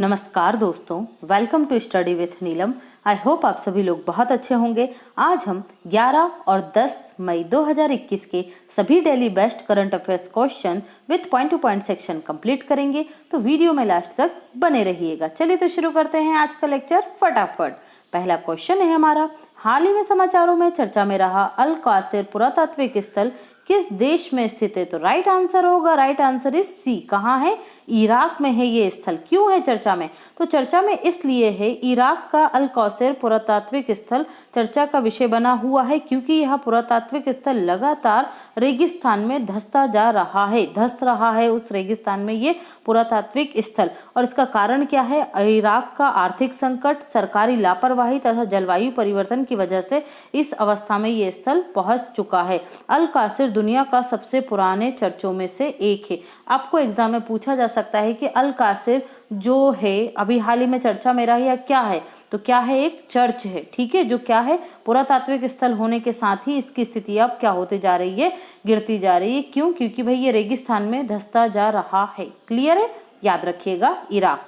नमस्कार दोस्तों, welcome to study with Neelam. I hope आप सभी लोग बहुत अच्छे होंगे। आज हम 11 और 10 मई 2021 के सभी daily best current affairs question with point two point section complete करेंगे, तो वीडियो में लास्ट तक बने रहिएगा। चलिए तो शुरू करते हैं आज का लेक्चर फटाफट। पहला क्वेश्चन है हमारा, हाल ही में समाचारों में चर्चा में रहा अल कासिर पुरातात्विक स्थल किस देश में स्थित है? तो राइट आंसर होगा, राइट आंसर इज सी। कहाँ है? इराक में है ये स्थल। क्यों है चर्चा में? तो चर्चा में इसलिए है, इराक का अल कासिर पुरातात्विक स्थल चर्चा का विषय बना हुआ है क्योंकि यह पुरातात्विक स्थल लगातार रेगिस्तान में धंसता जा रहा है, धंस रहा है उस रेगिस्तान में ये पुरातात्विक स्थल। और इसका कारण क्या है? इराक का आर्थिक संकट, सरकारी लापरवाही तथा जलवायु परिवर्तन की वजह से इस अवस्था में ये स्थल पहुंच चुका है। अल कासिर दुनिया का सबसे पुराने चर्चों में से एक है। आपको एग्जाम में पूछा जा सकता है कि अल कासिर जो है अभी हाल ही में चर्चा में रहा है, क्या है? तो क्या है? एक चर्च है, ठीक है, जो क्या है, पुरातात्विक स्थल होने के साथ ही इसकी स्थिति अब क्या होती जा रही है? गिरती जा रही है। क्यों? क्योंकि भाई ये रेगिस्तान में धंसता जा रहा है। क्लियर है? याद रखिएगा, इराक।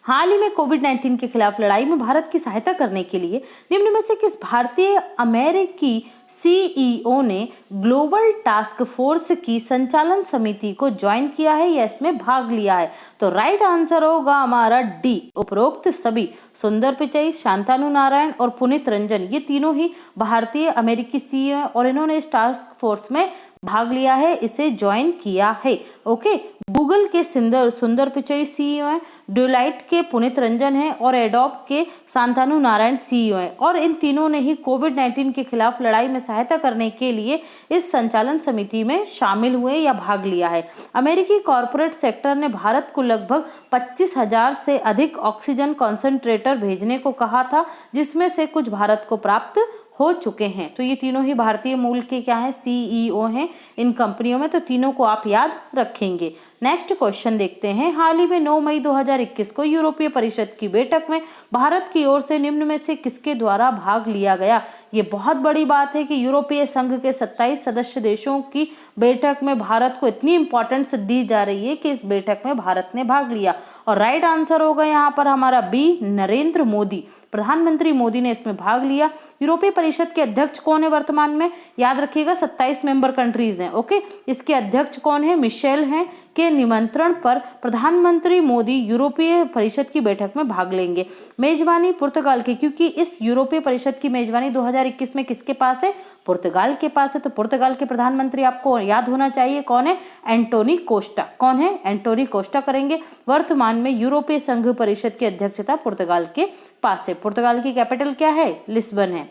हाल ही में कोविड-19 के खिलाफ लड़ाई में भारत की सहायता करने के लिए निम्न में से किस भारतीय अमेरिकी सीईओ ने ग्लोबल टास्क फोर्स की संचालन समिति को ज्वाइन किया है या इसमें भाग लिया है? तो राइट आंसर होगा हमारा डी, उपरोक्त सभी। सुंदर पिचई, शांतनु नारायण और पुनीत रंजन, ये तीनों ही भारतीय अमेरिकी सीईओ हैं और इन्होंने इस टास्क फोर्स में भाग लिया है, इसे ज्वाइन किया है। ओके, गूगल के सुंदर पिचई सीईओ हैं, डेलाइट के पुनीत रंजन हैं और एडोब के शांतनु नारायण सीईओ हैं। और इन तीनों ने ही कोविड-19 के खिलाफ लड़ाई में सहायता करने के लिए इस संचालन समिति में शामिल हुए या भाग लिया है। अमेरिकी कॉरपोरेट सेक्टर ने भारत को लगभग 25,000 से अधिक ऑक्सीजन कॉन्सेंट्रेटर भेजने को कहा था, जिसमें से कुछ भारत को प्राप्त हो चुके हैं। तो ये तीनों ही भारतीय मूल के क्या हैं? सीईओ हैं इन कंपनियों में। तो तीनों को आप याद रखेंगे। नेक्स्ट क्वेश्चन देखते हैं, हाल ही में 9 मई 2021 को यूरोपीय परिषद की बैठक में भारत की ओर से निम्न में से किसके द्वारा भाग लिया गया? ये बहुत बड़ी बात है कि यूरोपीय संघ के 27 सदस्य देशों की बैठक में भारत को इतनी इंपॉर्टेंस दी जा रही है कि इस बैठक में भारत ने भाग लिया। और राइट आंसर होगा यहाँ पर हमारा बी, नरेंद्र मोदी। प्रधानमंत्री मोदी ने इसमें भाग लिया। यूरोपीय परिषद के अध्यक्ष कौन है वर्तमान में? याद रखिएगा, 27 मेंबर कंट्रीज हैं। ओके, इसके अध्यक्ष कौन है? मिशेल हैं। के निमंत्रण पर प्रधानमंत्री मोदी यूरोपीय परिषद की बैठक में भाग लेंगे। मेजबानी पुर्तगाल की, क्योंकि इस यूरोपीय परिषद की मेजबानी 2021 में किसके पास है? पुर्तगाल के पास है। तो पुर्तगाल के प्रधानमंत्री आपको याद होना चाहिए, कौन है? एंटोनी कोस्टा। कौन है? एंटोनी कोस्टा करेंगे। वर्तमान में यूरोपीय संघ परिषद की अध्यक्षता पुर्तगाल के पास है। पुर्तगाल की कैपिटल क्या है? लिस्बन है।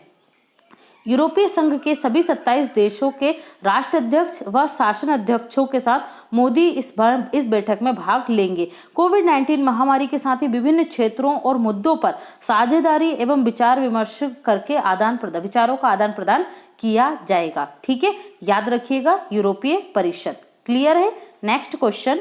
यूरोपीय संघ के सभी 27 देशों के राष्ट्राध्यक्ष व शासन अध्यक्षों के साथ मोदी इस बैठक में भाग लेंगे। कोविड-19 महामारी के साथ ही विभिन्न क्षेत्रों और मुद्दों पर साझेदारी एवं विचार विमर्श करके विचारों का आदान प्रदान किया जाएगा। ठीक है, याद रखिएगा, यूरोपीय परिषद। क्लियर है? नेक्स्ट क्वेश्चन,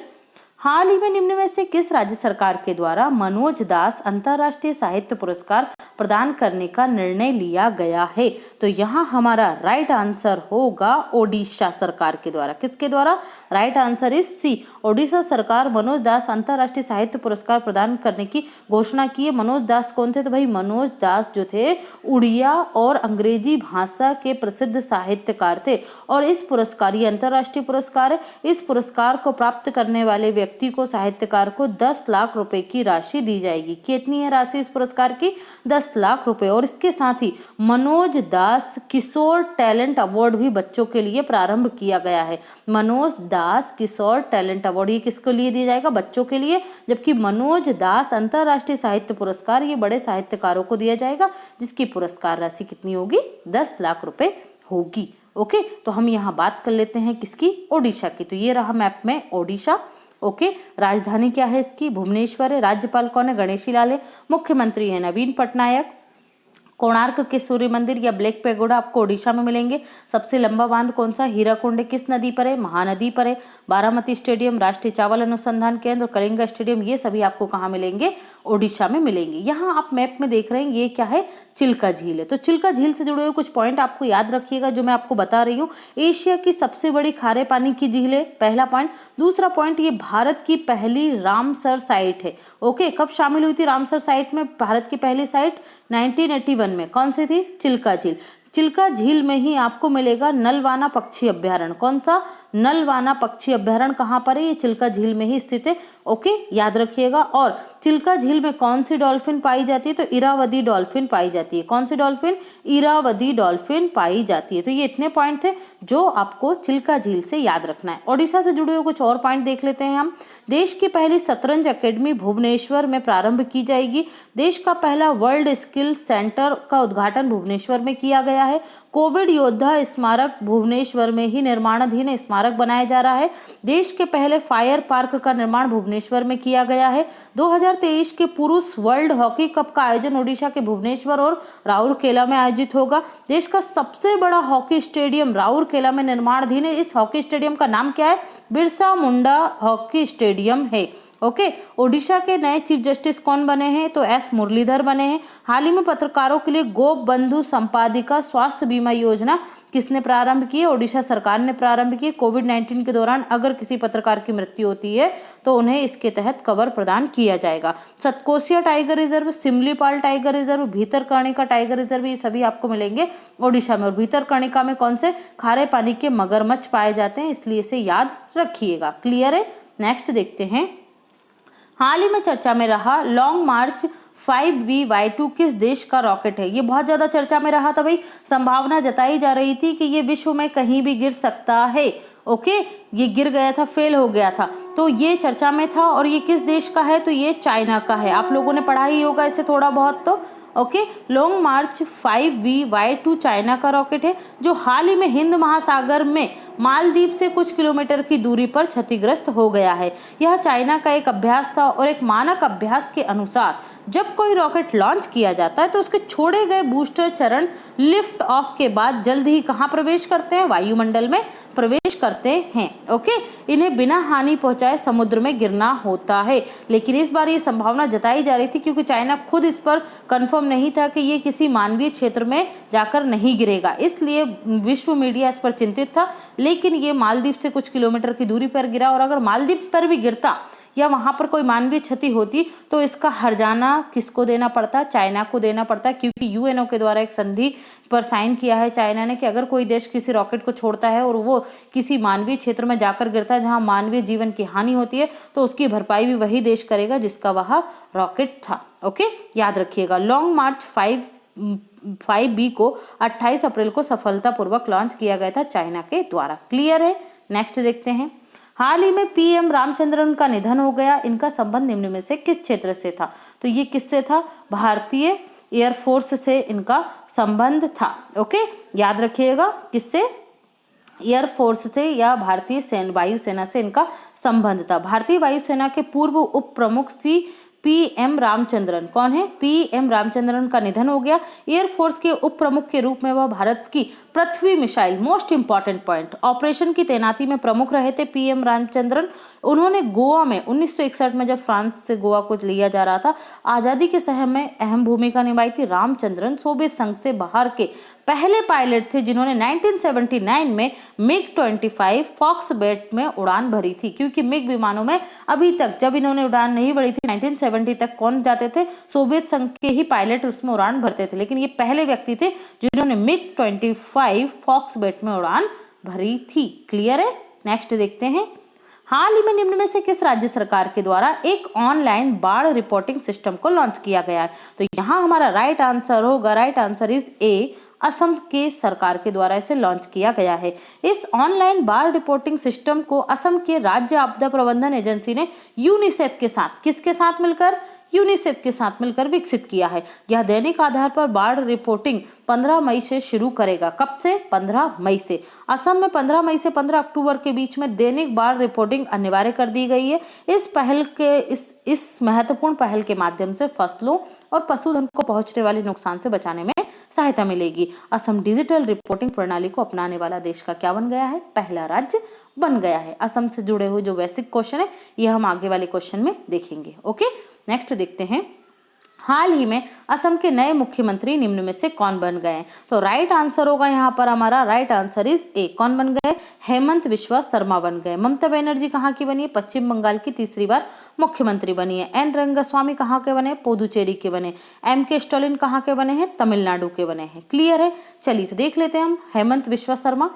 हाल ही में निम्न में से किस राज्य सरकार के द्वारा मनोज दास अंतर्राष्ट्रीय साहित्य पुरस्कार प्रदान करने का निर्णय लिया गया है? तो यहाँ हमारा राइट आंसर होगा ओडिशा सरकार के द्वारा। किसके द्वारा? Right answer is C, Odisha सरकार मनोज दास अंतर्राष्ट्रीय साहित्य पुरस्कार प्रदान करने की घोषणा की है। मनोज दास कौन थे? तो भाई मनोज दास जो थे उड़िया और अंग्रेजी भाषा के प्रसिद्ध साहित्यकार थे और इस पुरस्कार, ये अंतर्राष्ट्रीय पुरस्कार है, इस पुरस्कार को प्राप्त करने वाले व्यक्ति को, साहित्यकार को 10 लाख रुपए की राशि दी जाएगी। कितनी है राशि इस पुरस्कार की? 10 लाख रुपए। और इसके साथ ही मनोज दास किशोर टैलेंट अवार्ड भी बच्चों के लिए प्रारंभ किया गया है। मनोज दास किशोर टैलेंट अवार्ड ये किसके लिए दिया जाएगा? बच्चों के लिए। जबकि मनोज दास अंतर्राष्ट्रीय साहित्य पुरस्कार ये बड़े साहित्यकारों को दिया जाएगा, जिसकी पुरस्कार राशि कितनी होगी? 10 लाख रुपए होगी। ओके, तो हम यहाँ बात कर लेते हैं किसकी? ओडिशा की। तो ये रहा मैप में ओडिशा। ओके, राजधानी क्या है इसकी? भुवनेश्वर है। राज्यपाल कौन है? गणेशी लाल है। मुख्यमंत्री है नवीन पटनायक। कोणार्क के सूर्य मंदिर या ब्लैक पैगोडा आपको ओडिशा में मिलेंगे। सबसे लंबा बांध कौन सा? हीराकुंड किस नदी पर है? महानदी पर है। बारामती स्टेडियम, राष्ट्रीय चावल अनुसंधान केंद्र, कलिंगा स्टेडियम, ये सभी आपको कहाँ मिलेंगे? ओडिशा में मिलेंगे। यहाँ आप मैप में देख रहे हैं ये क्या है? चिल्का झील है। तो चिल्का झील से जुड़े हुए कुछ पॉइंट आपको याद रखिएगा जो मैं आपको बता रही हूँ। एशिया की सबसे बड़ी खारे पानी की झील है, पहला पॉइंट। दूसरा पॉइंट, ये भारत की पहली रामसर साइट है। ओके, कब शामिल हुई थी रामसर साइट में? भारत की पहली साइट 1981 में। कौन सी थी? चिल्का झील। चिल्का झील में ही आपको मिलेगा नलवाना पक्षी अभ्यारण्य। कौन सा? नलवाना पक्षी अभ्यारण्य कहाँ पर है? ये चिल्का झील में ही स्थित है। ओके, याद रखिएगा। और चिल्का झील में कौन सी डॉल्फिन पाई जाती है? तो इरावदी डॉल्फिन पाई जाती है। कौन सी डॉल्फिन? इरावदी डॉल्फिन पाई जाती है। तो ये इतने पॉइंट थे जो आपको चिल्का झील से याद रखना है। ओडिशा से जुड़े हुए कुछ और पॉइंट देख लेते हैं हम। देश की पहली शतरंज अकेडमी भुवनेश्वर में प्रारंभ की जाएगी। देश का पहला वर्ल्ड स्किल सेंटर का उद्घाटन भुवनेश्वर में किया गया है। कोविड योद्धा स्मारक भुवनेश्वर में ही निर्माणाधीन स्मारक बनाया जा रहा है। देश के पहले फायर पार्क का निर्माण भुवनेश्वर में किया गया है। 2023 के पुरुष वर्ल्ड हॉकी कप का आयोजन ओडिशा के भुवनेश्वर और राउरकेला में आयोजित होगा। देश का सबसे बड़ा हॉकी स्टेडियम राउरकेला में निर्माणाधीन है। इस हॉकी स्टेडियम का नाम क्या है? बिरसा मुंडा हॉकी स्टेडियम है। ओके, ओडिशा के नए चीफ जस्टिस कौन बने हैं? तो एस मुरलीधर बने हैं। हाल ही में पत्रकारों के लिए गोप बंधु संपादिका स्वास्थ्य बीमा योजना किसने प्रारंभ की? ओडिशा सरकार ने प्रारंभ की। कोविड-19 के दौरान अगर किसी पत्रकार की मृत्यु होती है तो उन्हें इसके तहत कवर प्रदान किया जाएगा। Satkosia tiger reserve, Similipal tiger reserve, Bhitarkanika tiger reserve, ये सभी आपको मिलेंगे ओडिशा में। और भीतरकनिका में कौन से? खारे पानी के मगरमच्छ पाए जाते हैं, इसलिए इसे याद रखिएगा। क्लियर है? नेक्स्ट देखते हैं। हाल ही में चर्चा में रहा लॉन्ग मार्च 5V-Y2 किस देश का रॉकेट है? ये बहुत ज्यादा चर्चा में रहा था भाई। संभावना जताई जा रही थी कि ये विश्व में कहीं भी गिर सकता है। ओके, ये गिर गया था, फेल हो गया था, तो ये चर्चा में था। और ये किस देश का है? तो ये चाइना का है। आप लोगों ने पढ़ा ही होगा इसे थोड़ा बहुत तो। ओके, लॉन्ग मार्च 5V-Y2 चाइना का रॉकेट है जो हाल ही में हिंद महासागर में मालदीव से कुछ किलोमीटर की दूरी पर क्षतिग्रस्त हो गया है। यह चाइना का एक अभ्यास था और एक मानक अभ्यास के अनुसार जब कोई रॉकेट लॉन्च किया जाता है तो उसके छोड़े गए बूस्टर चरण लिफ्ट ऑफ के बाद जल्द ही कहाँ प्रवेश करते हैं? वायुमंडल में प्रवेश करते हैं। ओके, इन्हें बिना हानि पहुंचाए समुद्र में गिरना होता है। लेकिन इस बार ये संभावना जताई जा रही थी क्योंकि चाइना खुद इस पर कंफर्म नहीं था कि ये किसी मानवीय क्षेत्र में जाकर नहीं गिरेगा, इसलिए विश्व मीडिया इस पर चिंतित था। लेकिन ये मालदीव से कुछ किलोमीटर की दूरी पर गिरा और अगर मालदीव पर भी गिरता या वहां पर कोई मानवीय क्षति होती तो इसका हर्जाना किसको देना पड़ता? चाइना को देना पड़ता, क्योंकि यूएनओ के द्वारा एक संधि पर साइन किया है चाइना ने कि अगर कोई देश किसी रॉकेट को छोड़ता है और वो किसी मानवीय क्षेत्र में जाकर गिरता है जहां मानवीय जीवन की हानि होती है तो उसकी भरपाई भी वही देश करेगा जिसका वह रॉकेट था। ओके, याद रखिएगा। लॉन्ग मार्च 5B को 28 अप्रैल को सफलतापूर्वक लॉन्च किया गया था चाइना के द्वारा। क्लियर है? नेक्स्ट देखते हैं। हाल ही में पीएम रामचंद्रन का निधन हो गया। इनका संबंध निम्न में से किस क्षेत्र से था? तो ये किससे था? भारतीय एयरफोर्स से इनका संबंध था। ओके, याद रखिएगा, किससे? एयरफोर्स से या भारतीय वायुसेना से इनका संबंध था। भारतीय वायुसेना के पूर्व उप प्रमुख पीएम रामचंद्रन कौन है? पीएम रामचंद्रन का निधन हो गया। एयरफोर्स के उप प्रमुख के रूप में वह भारत की Prithvi missile most important point operation की तैनाती में प्रमुख रहे थे पीएम रामचंद्रन। उन्होंने गोवा में 1961 में जब फ्रांस से गोवा को लिया जा रहा था आजादी के समय में अहम भूमिका निभाई थी। रामचंद्रन सोवियत संघ से बाहर के पहले पायलट थे जिन्होंने 1979 में MiG-25 फॉक्सबेट में उड़ान भरी थी, क्योंकि मिग विमानों में अभी तक जब इन्होंने उड़ान नहीं भरी थी 1970 तक कौन जाते थे? सोवियत संघ के ही पायलट उसमें उड़ान भरते थे, लेकिन ये पहले व्यक्ति थे जिन्होंने MiG-25 फॉक्सबेट में उड़ान भरी थी। क्लियर है? नेक्स्ट देखते हैं। हाल ही में निम्न में से किस राज्य सरकार के द्वारा एक ऑनलाइन बाढ़ रिपोर्टिंग सिस्टम को लॉन्च किया गया है? तो यहाँ हमारा राइट आंसर होगा, right answer is a, Assam के सरकार के द्वारा इसे लॉन्च किया गया है। इस ऑनलाइन बाढ़ रिपोर्टिंग सिस्टम को असम के राज्य आपदा प्रबंधन एजेंसी ने यूनिसेफ के साथ, किसके साथ मिलकर? यूनिसेफ के साथ मिलकर विकसित किया है। यह दैनिक आधार पर बाढ़ रिपोर्टिंग 15 मई से शुरू करेगा। कब से? 15 मई से। असम में 15 मई से 15 अक्टूबर के बीच में दैनिक बाढ़ रिपोर्टिंग अनिवार्य कर दी गई है। इस महत्वपूर्ण पहल के माध्यम से फसलों और पशुधन को पहुंचने वाले नुकसान से बचाने में सहायता मिलेगी। असम डिजिटल रिपोर्टिंग प्रणाली को अपनाने वाला देश का क्या बन गया है? पहला राज्य बन गया है। असम से जुड़े हुए जो बेसिक क्वेश्चन है ये हम आगे वाले क्वेश्चन में देखेंगे। ओके, नेक्स्ट देखते हैं, हाल ही में असम के नए मुख्यमंत्री निम्न में से कौन बन गए हैं? तो राइट आंसर होगा यहाँ पर हमारा, राइट आंसर इज ए। कौन बन गए? हेमंत बिश्वा शर्मा बन गए। ममता बनर्जी कहाँ की बनी है? पश्चिम बंगाल की तीसरी बार मुख्यमंत्री बनी है। एन रंगस्वामी कहाँ के बने? पुदुचेरी के बने। एम के स्टालिन कहाँ के बने हैं? तमिलनाडु के बने हैं। क्लियर है? चलिए तो देख लेते हैं हम हेमंत बिश्वा शर्मा।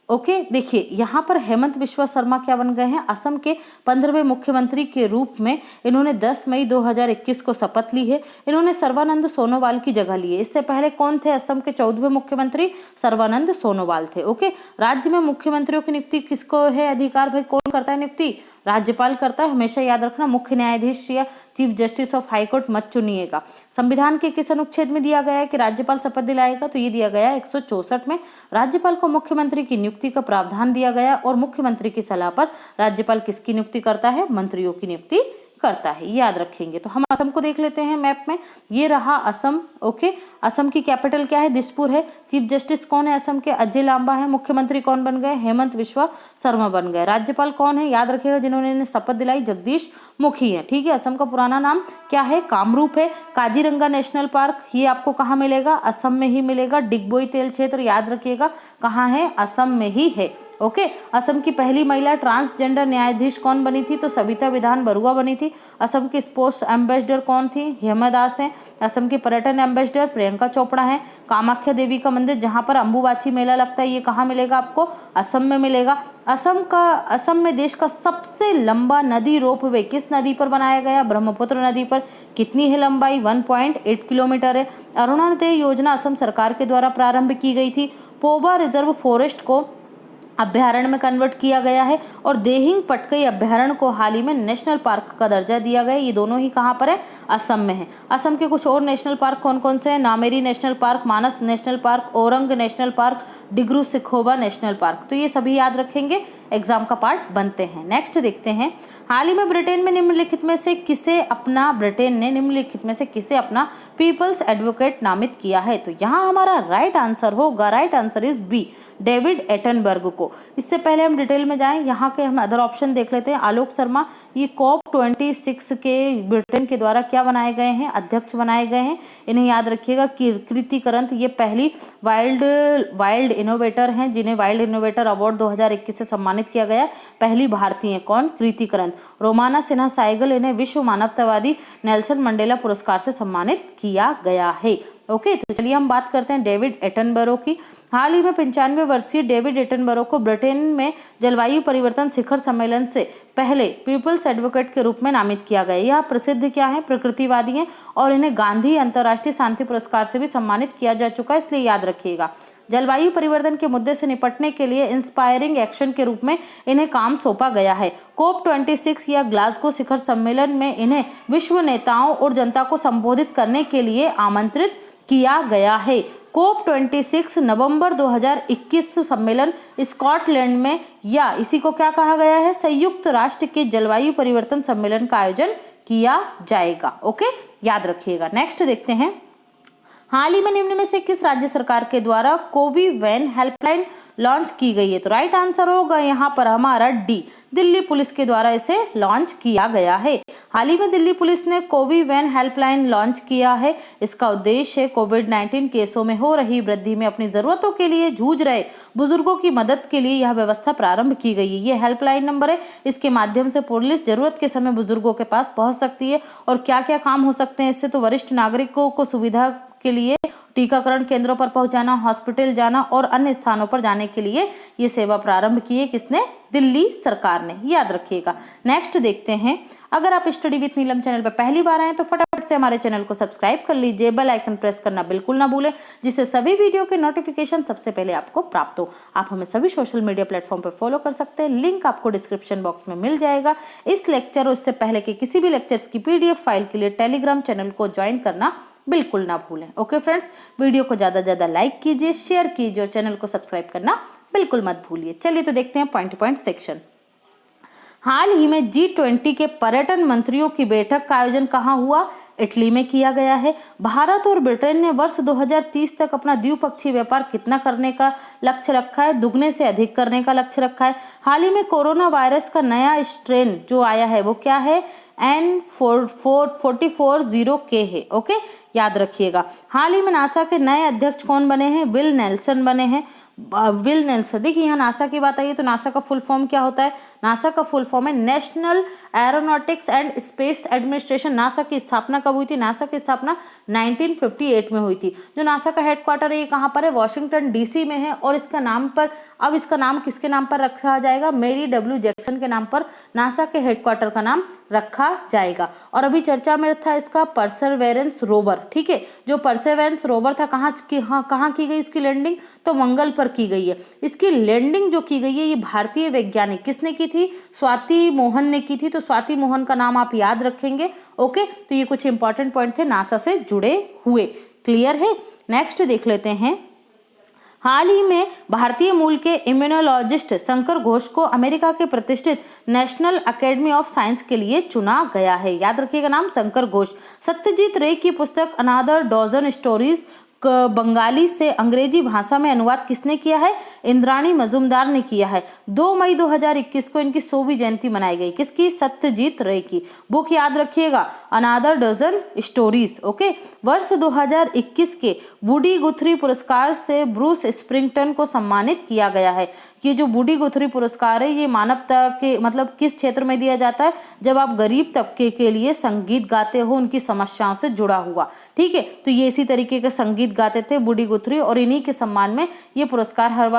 ओके, देखिए यहाँ पर हेमंत बिश्वा शर्मा क्या बन गए हैं? असम के 15वें मुख्यमंत्री के रूप में इन्होंने 10 मई 2021 को शपथ ली है। इन्होंने सर्बानंद सोनोवाल की जगह ली है। इससे पहले कौन थे असम के 14वें मुख्यमंत्री? सर्बानंद सोनोवाल थे। ओके, राज्य में मुख्यमंत्रियों की नियुक्ति किसको है अधिकार? भाई कौन करता है नियुक्ति? राज्यपाल करता है। हमेशा याद रखना, मुख्य न्यायाधीश या chief justice of high court मत चुनिएगा। संविधान के किस अनुच्छेद में दिया गया है कि राज्यपाल शपथ दिलाएगा? तो ये दिया गया है 164 में। राज्यपाल को मुख्यमंत्री की नियुक्ति का प्रावधान दिया गया और मुख्यमंत्री की सलाह पर राज्यपाल किसकी नियुक्ति करता है? मंत्रियों की नियुक्ति करता है, याद रखेंगे। तो हम असम को देख लेते हैं मैप में, ये रहा असम। ओके, असम की कैपिटल क्या है? दिसपुर है। चीफ जस्टिस कौन है असम के? अजय लांबा है। मुख्यमंत्री कौन बन गए? हेमंत बिश्वा शर्मा बन गए। राज्यपाल कौन है? याद रखिएगा, जिन्होंने शपथ दिलाई जगदीश मुखी है। ठीक है, असम का पुराना नाम क्या है? कामरूप है। काजीरंगा नेशनल पार्क ये आपको कहाँ मिलेगा? असम में ही मिलेगा। डिगबोई तेल क्षेत्र याद रखिएगा कहाँ है? असम में ही है। ओके, असम की पहली महिला ट्रांसजेंडर न्यायाधीश कौन बनी थी? तो सविता विधान बरुआ बनी थी। असम की स्पोर्ट्स एम्बेसडर कौन थी? हेमा दास हैं। असम की पर्यटन एम्बेसडर प्रियंका चोपड़ा है। कामाख्या देवी का मंदिर जहां पर अंबुबाची मेला लगता है ये कहाँ मिलेगा आपको? असम में मिलेगा। असम में देश का सबसे लंबा नदी रोपवे किस नदी पर बनाया गया? ब्रह्मपुत्र नदी पर। कितनी है लंबाई? 1.8 किलोमीटर है। अरुणोदय योजना असम सरकार के द्वारा प्रारंभ की गई थी। पोबा रिजर्व फॉरेस्ट को अभ्यारण्य में कन्वर्ट किया गया है और देहिंग पटकई अभ्यारण्य को हाल ही में नेशनल पार्क का दर्जा दिया गया है। ये दोनों ही कहाँ पर है? असम में है। असम के कुछ और नेशनल पार्क कौन कौन से हैं? Nameri national park, Manas national park, Orang national park, Dibru Saikhowa national park. तो ये सभी याद रखेंगे, एग्जाम का पार्ट बनते हैं। नेक्स्ट देखते हैं, हाल ही में ब्रिटेन ने निम्नलिखित में से किसे अपना पीपल्स एडवोकेट नामित किया है? तो यहाँ हमारा राइट आंसर होगा, right answer is B, David Attenborough को। इससे पहले हम डिटेल में जाएं, यहाँ के हम अदर ऑप्शन देख लेते हैं। आलोक शर्मा, ये COP26 के ब्रिटेन के द्वारा क्या बनाए गए हैं? अध्यक्ष बनाए गए हैं। इन्हें याद रखिएगा। कृति करंत, ये पहली वाइल्ड इनोवेटर हैं जिन्हें वाइल्ड इनोवेटर अवार्ड 2021 से सम्मानित किया गया। पहली भारतीय कौन? कृति करंत। रोमाना सिन्हा साइगल, इन्हें विश्व मानवतावादी नेल्सन मंडेला पुरस्कार से सम्मानित किया गया है। ओके, तो चलिए हम बात करते हैं डेविड एटनबरो की। हाल ही में 95 वर्षीय डेविड एटनबरो को ब्रिटेन में जलवायु परिवर्तन शिखर सम्मेलन से पहले पीपल्स एडवोकेट के रूप में नामित किया गया। यह प्रसिद्ध क्या है? प्रकृतिवादी हैं और इन्हें गांधी अंतर्राष्ट्रीय शांति पुरस्कार से भी सम्मानित किया जा चुका है, इसलिए याद रखिएगा। जलवायु परिवर्तन के मुद्दे से निपटने के लिए इंस्पायरिंग एक्शन के रूप में इन्हें काम सौंपा गया है। COP26 या ग्लासगो शिखर सम्मेलन में इन्हें विश्व नेताओं और जनता को संबोधित करने के लिए आमंत्रित किया गया है। COP26 नवंबर 2021 सम्मेलन स्कॉटलैंड में, या इसी को क्या कहा गया है? संयुक्त राष्ट्र के जलवायु परिवर्तन सम्मेलन का आयोजन किया जाएगा। ओके, याद रखिएगा। नेक्स्ट देखते हैं, हाल ही में निम्न में से किस राज्य सरकार के द्वारा कोविवैन हेल्पलाइन लॉन्च की गई है? तो राइट आंसर होगा यहाँ पर हमारा डी, दिल्ली पुलिस के द्वारा इसे लॉन्च किया गया है। हाल ही में दिल्ली पुलिस ने कोविवैन हेल्पलाइन लॉन्च किया है। इसका उद्देश्य है कोविड-19 केसों में हो रही वृद्धि में अपनी जरूरतों के लिए जूझ रहे बुजुर्गों की मदद के लिए यह व्यवस्था प्रारंभ की गई है। ये हेल्पलाइन नंबर है, इसके माध्यम से पुलिस जरूरत के समय बुजुर्गों के पास पहुंच सकती है। और क्या क्या काम हो सकते हैं इससे? तो वरिष्ठ नागरिकों को सुविधा के लिए टीकाकरण केंद्रों पर पहुंचाना, हॉस्पिटल जाना और अन्य स्थानों पर जाने के लिए ये सेवा प्रारंभ की है। किसने? दिल्ली सरकार ने, याद रखिएगा। नेक्स्ट देखते हैं, अगर आप स्टडी विथ नीलम चैनल पर पहली बार आए तो फटाफट से हमारे चैनल को सब्सक्राइब कर लीजिए, बेल आइकन प्रेस करना बिल्कुल ना भूलें, जिससे सभी वीडियो के नोटिफिकेशन सबसे पहले आपको प्राप्त हो। आप हमें सभी सोशल मीडिया प्लेटफॉर्म पर फॉलो कर सकते हैं, लिंक आपको डिस्क्रिप्शन बॉक्स में मिल जाएगा। इस लेक्चर और इससे पहले के किसी भी लेक्चर्स की PDF फाइल के लिए टेलीग्राम चैनल को ज्वाइन करना बिल्कुल ना भूलें। ओके फ्रेंड्स, वीडियो को ज्यादा से ज्यादा लाइक कीजिए, शेयर कीजिए और चैनल को सब्सक्राइब करना बिल्कुल मत भूलिए। चलिए तो देखते हैं पॉइंट टू पॉइंट सेक्शन। हाल ही में G20 के पर्यटन मंत्रियों की बैठक का आयोजन कहाँ हुआ? इटली में किया गया है। भारत और ब्रिटेन ने वर्ष 2030 तक अपना द्विपक्षीय व्यापार कितना करने का लक्ष्य रखा है? दुगने से अधिक करने का लक्ष्य रखा है। हाल ही में कोरोना वायरस का नया स्ट्रेन जो आया है वो क्या है? N4440K है। ओके, याद रखिएगा। हाल ही में नासा के नए अध्यक्ष कौन बने हैं? विल नेल्सन बने हैं। विल नेल्सन, देखिए यहाँ नासा की बात आई है तो नासा का फुल फॉर्म क्या होता है? नासा का फुल फॉर्म है national aeronautics and space administration. NASA की स्थापना कब हुई थी? नासा की स्थापना 1958 में हुई थी। जो नासा का हेडक्वार्टर है ये कहाँ पर है? वॉशिंगटन डीसी में है। और इसका नाम पर, अब इसका नाम किसके नाम पर रखा जाएगा? मेरी डब्ल्यू जैक्सन के नाम पर नासा के हेडक्वार्टर का नाम रखा जाएगा। और अभी चर्चा में था इसका परसेवरेंस रोवर, ठीक है। जो परसेवरेंस रोवर था कहाँ की गई इसकी लैंडिंग? तो मंगल पर की गई है। इसकी लैंडिंग जो की गई है ये भारतीय वैज्ञानिक किसने की थी? स्वाति मोहन ने की थी। तो स्वाति मोहन का नाम आप याद रखेंगे। ओके, तो ये कुछ इंपॉर्टेंट पॉइंट थे नासा से जुड़े हुए। क्लियर है? नेक्स्ट देख लेते हैं। हाल ही में भारतीय मूल के इम्यूनोलॉजिस्ट शंकर घोष को अमेरिका के प्रतिष्ठित नेशनल एकेडमी ऑफ साइंस के लिए चुना गया है। याद रखिएगा नाम, शंकर घोष। सत्यजीत रे की पुस्तक अनदर डॉजन स्टोरीज बंगाली से अंग्रेजी भाषा में अनुवाद किसने किया है? इंद्राणी मजूमदार ने किया है। 2 मई 2021 को इनकी 100वीं जयंती मनाई गई। किसकी? सत्यजीत रे की। बुक याद रखिएगा, अनदर डजन स्टोरीज। ओके, वर्ष 2021 के वुडी गुथरी पुरस्कार से ब्रूस स्प्रिंगटन को सम्मानित किया गया है। ये जो वुडी गुथरी पुरस्कार है ये मानवता के मतलब किस क्षेत्र में दिया जाता है? जब आप गरीब तबके के लिए संगीत गाते हो, उनकी समस्याओं से जुड़ा हुआ, ठीक है। तो ये इसी तरीके के संगीत गाते थे वुडी गुथरी, और इन्हीं के सम्मान में ये पुरस्कार हर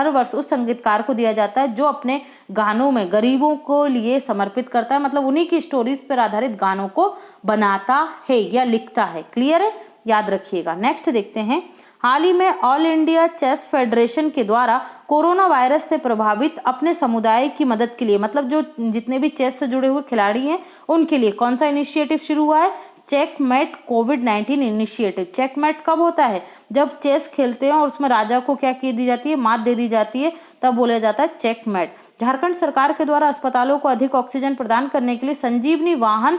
वर्ष उस संगीतकार को दिया जाता है जो अपने गानों में गरीबों को लिए समर्पित करता है, मतलब उन्हीं की स्टोरीज पर आधारित गानों को बनाता है या लिखता है। क्लियर है? याद रखिएगा। नेक्स्ट देखते हैं। हाल ही में ऑल इंडिया चेस फेडरेशन के द्वारा कोरोना वायरस से प्रभावित अपने समुदाय की मदद के लिए, मतलब जो जितने भी चेस से जुड़े हुए खिलाड़ी हैं उनके लिए कौन सा इनिशिएटिव शुरू हुआ है? चेकमेट कोविड-19 इनिशिएटिव। चेकमेट कब होता है? जब चेस खेलते हैं और उसमें राजा को क्या दी जाती है? मात दे दी जाती है, तब बोला जाता है चेकमेट। झारखंड सरकार के द्वारा अस्पतालों को अधिक ऑक्सीजन प्रदान करने के लिए संजीवनी वाहन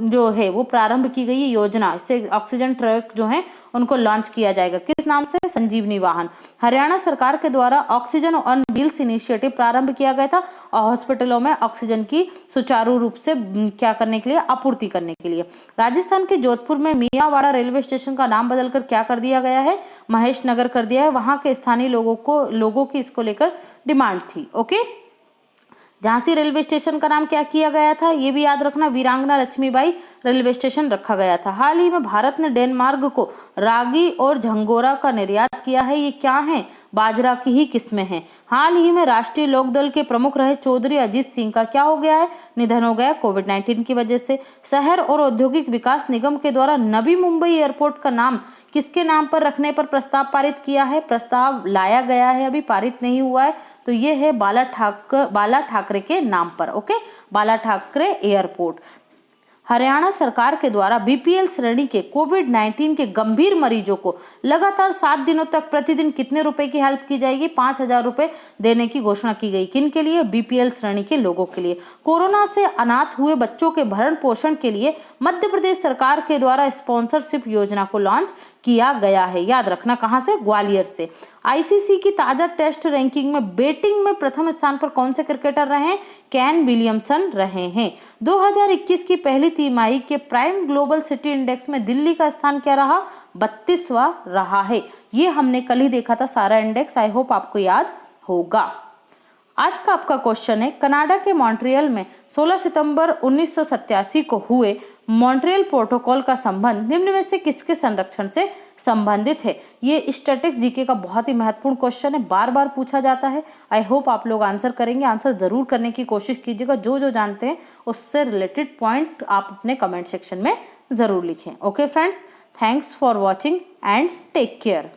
जो है वो प्रारंभ की गई है योजना। इससे ऑक्सीजन ट्रक जो है उनको लॉन्च किया जाएगा। किस नाम से? संजीवनी वाहन। हरियाणा सरकार के द्वारा ऑक्सीजन ऑन व्हील्स इनिशिएटिव प्रारंभ किया गया था और हॉस्पिटलों में ऑक्सीजन की सुचारू रूप से क्या करने के लिए? आपूर्ति करने के लिए। राजस्थान के जोधपुर में मियावाड़ा रेलवे स्टेशन का नाम बदलकर क्या कर दिया गया है? महेश नगर कर दिया है। वहां के स्थानीय लोगों की इसको लेकर डिमांड थी। ओके, झांसी रेलवे स्टेशन का नाम क्या किया गया था? ये भी याद रखना, वीरांगना लक्ष्मीबाई रेलवे स्टेशन रखा गया था। हाल ही में भारत ने डेनमार्क को रागी और झंगोरा का निर्यात किया है। ये क्या है? बाजरा की ही किस्में हैं। हाल ही में राष्ट्रीय लोकदल के प्रमुख रहे चौधरी अजीत सिंह का क्या हो गया है? निधन हो गया कोविड-19 की वजह से। शहर और औद्योगिक विकास निगम के द्वारा नवी मुंबई एयरपोर्ट का नाम किसके नाम पर रखने पर प्रस्ताव पारित किया है? प्रस्ताव लाया गया है, अभी पारित नहीं हुआ है। तो ये है बाला ठाकरे के नाम पर। ओके, बाला ठाकरे एयरपोर्ट। हरियाणा सरकार के द्वारा बीपीएल श्रेणी के कोविड-19 के गंभीर मरीजों को लगातार 7 दिनों तक प्रतिदिन कितने रुपए की हेल्प की जाएगी? 5,000 रुपए देने की घोषणा की गई। किन के लिए? बीपीएल श्रेणी के लोगों के लिए। कोरोना से अनाथ हुए बच्चों के भरण पोषण के लिए मध्य प्रदेश सरकार के द्वारा स्पॉन्सरशिप योजना को लॉन्च किया गया है। याद रखना, कहां से? ग्वालियर से। आईसीसी की ताजा टेस्ट रैंकिंग में बैटिंग में प्रथम स्थान पर कौन से क्रिकेटर रहे हैं? केन विलियमसन रहे हैं। 2021 की पहली तिमाही के प्राइम ग्लोबल सिटी इंडेक्स में दिल्ली का स्थान क्या रहा? 32वां रहा है। ये हमने कल ही देखा था सारा इंडेक्स, आई होप आपको याद होगा। आज का आपका क्वेश्चन है, कनाडा के मॉन्ट्रियल में 16 सितंबर 1987 को हुए मॉन्ट्रियल प्रोटोकॉल का संबंध निम्न में से किसके संरक्षण से संबंधित है? ये स्टैटिक्स जीके का बहुत ही महत्वपूर्ण क्वेश्चन है, बार बार पूछा जाता है। आई होप आप लोग आंसर करेंगे। आंसर जरूर करने की कोशिश कीजिएगा। जो जानते हैं उससे रिलेटेड पॉइंट आप अपने कमेंट सेक्शन में जरूर लिखें। Okay friends, thanks for watching and take care.